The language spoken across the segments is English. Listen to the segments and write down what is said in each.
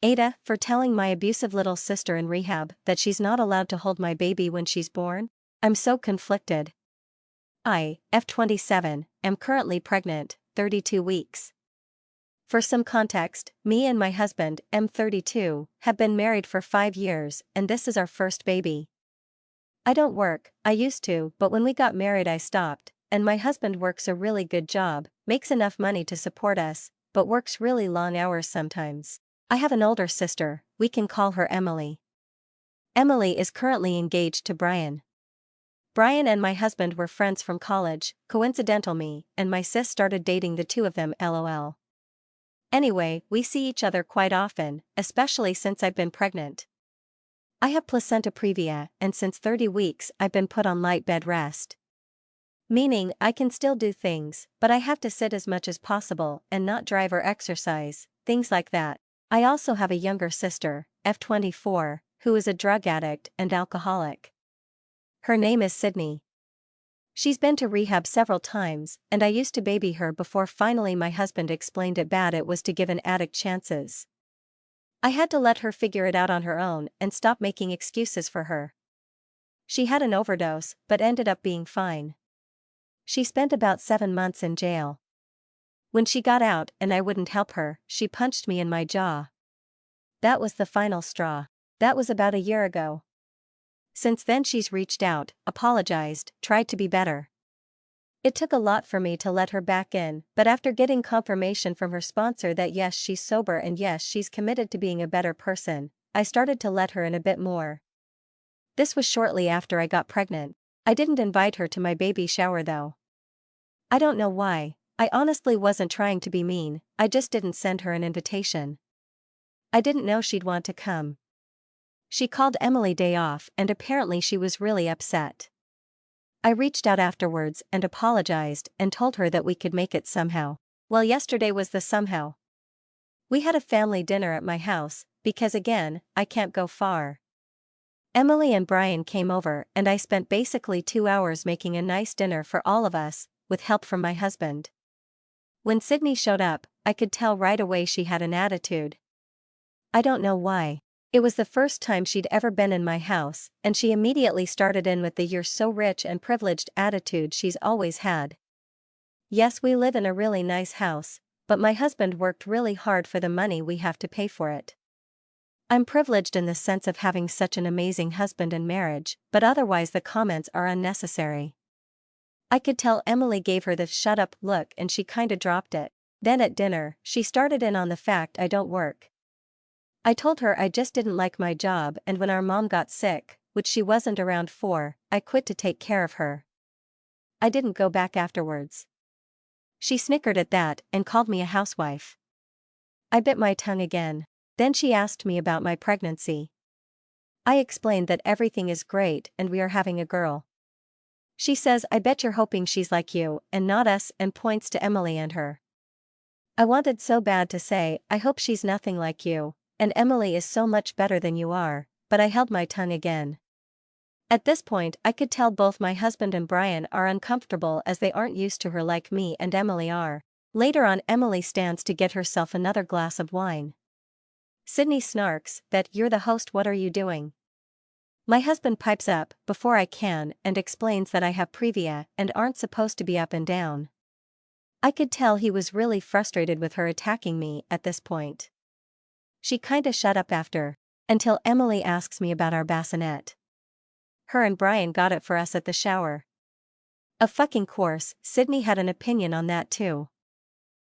AITAH, for telling my abusive little sister in rehab that she's not allowed to hold my baby when she's born? I'm so conflicted. I, F27, am currently pregnant, 32 weeks. For some context, me and my husband, M32, have been married for 5 years, and this is our first baby. I don't work, I used to, but when we got married I stopped, and my husband works a really good job, makes enough money to support us, but works really long hours sometimes. I have an older sister, we can call her Emily. Emily is currently engaged to Brian. Brian and my husband were friends from college, coincidental me and my sis started dating the two of them lol. Anyway, we see each other quite often, especially since I've been pregnant. I have placenta previa, and since 30 weeks I've been put on light bed rest. Meaning, I can still do things, but I have to sit as much as possible and not drive or exercise, things like that. I also have a younger sister, F24, who is a drug addict and alcoholic. Her name is Sydney. She's been to rehab several times, and I used to baby her before finally my husband explained it bad it was to give an addict chances. I had to let her figure it out on her own and stop making excuses for her. She had an overdose, but ended up being fine. She spent about 7 months in jail. When she got out and I wouldn't help her, she punched me in my jaw. That was the final straw. That was about a year ago. Since then she's reached out, apologized, tried to be better. It took a lot for me to let her back in, but after getting confirmation from her sponsor that yes she's sober and yes she's committed to being a better person, I started to let her in a bit more. This was shortly after I got pregnant. I didn't invite her to my baby shower though. I don't know why, I honestly wasn't trying to be mean, I just didn't send her an invitation. I didn't know she'd want to come. She called Emily day off and apparently she was really upset. I reached out afterwards and apologized and told her that we could make it somehow. Well, yesterday was the somehow. We had a family dinner at my house, because again, I can't go far. Emily and Brian came over and I spent basically 2 hours making a nice dinner for all of us, with help from my husband. When Sydney showed up, I could tell right away she had an attitude. I don't know why. It was the first time she'd ever been in my house, and she immediately started in with the "you're so rich and privileged" attitude she's always had. Yes, we live in a really nice house, but my husband worked really hard for the money we have to pay for it. I'm privileged in the sense of having such an amazing husband and marriage, but otherwise the comments are unnecessary. I could tell Emily gave her the "shut up" look and she kinda dropped it. Then at dinner, she started in on the fact I don't work. I told her I just didn't like my job, and when our mom got sick, which she wasn't around for, I quit to take care of her. I didn't go back afterwards. She snickered at that and called me a housewife. I bit my tongue again. Then she asked me about my pregnancy. I explained that everything is great and we are having a girl. She says, "I bet you're hoping she's like you and not us," and points to Emily and her. I wanted so bad to say, "I hope she's nothing like you, and Emily is so much better than you are," but I held my tongue again. At this point I could tell both my husband and Brian are uncomfortable as they aren't used to her like me and Emily are. Later on, Emily stands to get herself another glass of wine. Sydney snarks that, "You're the host, what are you doing?" My husband pipes up before I can and explains that I have previa and aren't supposed to be up and down. I could tell he was really frustrated with her attacking me at this point. She kinda shut up after, until Emily asks me about our bassinet. Her and Brian got it for us at the shower. Of fucking course, Sydney had an opinion on that too.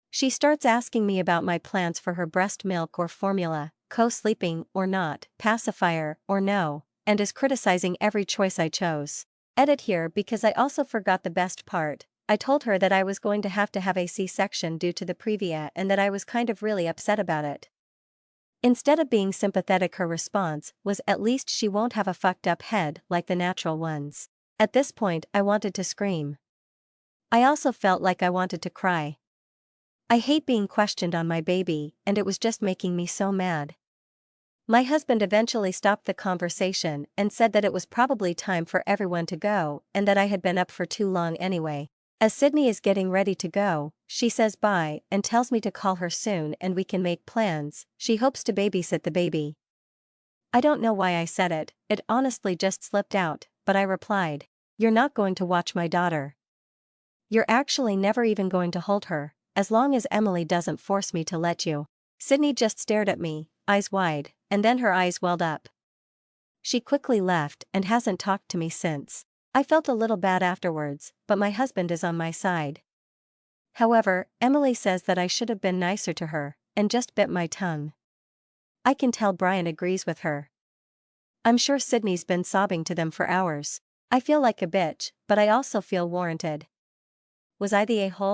She starts asking me about my plans for her breast milk or formula, co-sleeping or not, pacifier or no, and is criticizing every choice I chose. Edit here because I also forgot the best part. I told her that I was going to have a C-section due to the previa and that I was kind of really upset about it. Instead of being sympathetic, her response was, "At least she won't have a fucked up head like the natural ones." At this point I wanted to scream. I also felt like I wanted to cry. I hate being questioned on my baby, and it was just making me so mad. My husband eventually stopped the conversation and said that it was probably time for everyone to go and that I had been up for too long anyway. As Sydney is getting ready to go, she says bye and tells me to call her soon and we can make plans. She hopes to babysit the baby. I don't know why I said it honestly just slipped out, but I replied, "You're not going to watch my daughter. You're actually never even going to hold her, as long as Emily doesn't force me to let you." Sydney just stared at me, eyes wide, and then her eyes welled up. She quickly left and hasn't talked to me since. I felt a little bad afterwards, but my husband is on my side. However, Emily says that I should have been nicer to her, and just bit my tongue. I can tell Brian agrees with her. I'm sure Sydney's been sobbing to them for hours. I feel like a bitch, but I also feel warranted. Was I the a-hole?